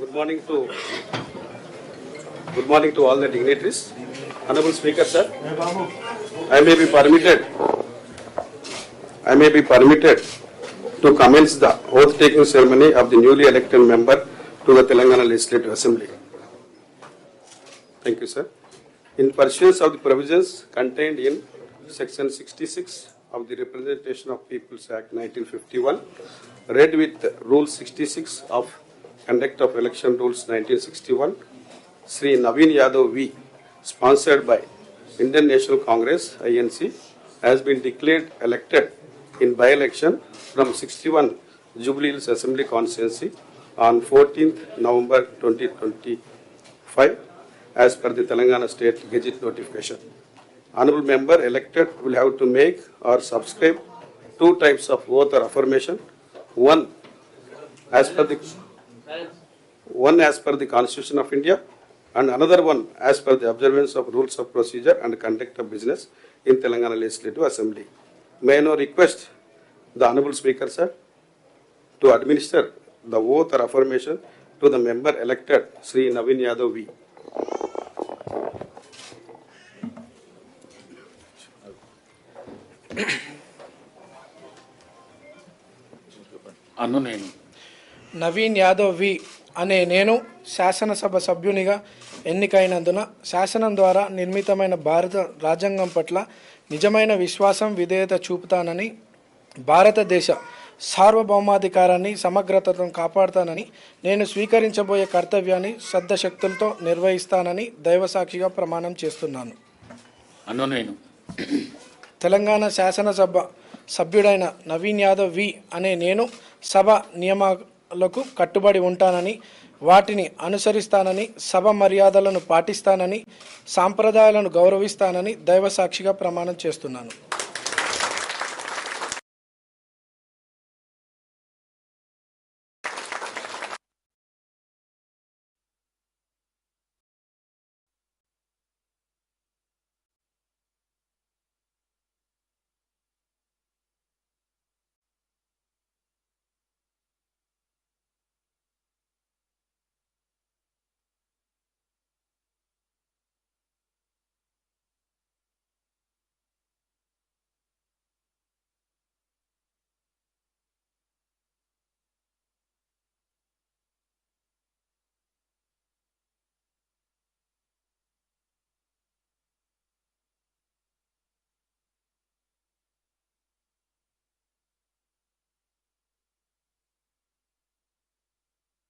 Good morning to all the dignitaries. Honorable Speaker, sir, I may be permitted to commence the oath-taking ceremony of the newly elected member to the Telangana Legislative Assembly. Thank you, sir. In pursuance of the provisions contained in Section 66 of the Representation of Peoples Act 1951, read with Rule 66 of Conduct of Election Rules 1961, Sri Naveen Yadav V, sponsored by Indian National Congress (INC), has been declared elected in by-election from 61 Jubilee Hills Assembly Constituency on 14th November 2025 as per the Telangana State Gazette notification. Honorable member elected will have to make or subscribe two types of oath or affirmation, one as per the Constitution of India and another one as per the observance of rules of procedure and conduct of business in Telangana Legislative Assembly. May I now request the Honorable Speaker, sir, to administer the oath or affirmation to the member elected, Sri Naveen Yadav V. Naveen Yadav వి అనే నేను శాసనసభ సభ్యునిగా ఎన్నికైనందున శాసనం ద్వారా నిర్మితమైన భారత రాజ్యాంగం పట్ల నిజమైన విశ్వాసం విధేయత చూపుతానని, భారతదేశ సార్వభౌమాధికారాన్ని సమగ్రతను కాపాడుతానని, నేను స్వీకరించబోయే కర్తవ్యాన్ని శ్రద్ధశక్తులతో నిర్వహిస్తానని దైవసాక్షిగా ప్రమాణం చేస్తున్నాను. తెలంగాణ శాసనసభ సభ్యుడైన నవీన్ యాదవ్ వి అనే నేను సభ నియమాలకు కట్టుబడి ఉంటానని, వాటిని అనుసరిస్తానని, సభ మర్యాదలను పాటిస్తానని, సాంప్రదాయాలను గౌరవిస్తానని దైవసాక్షిగా ప్రమాణం చేస్తున్నాను.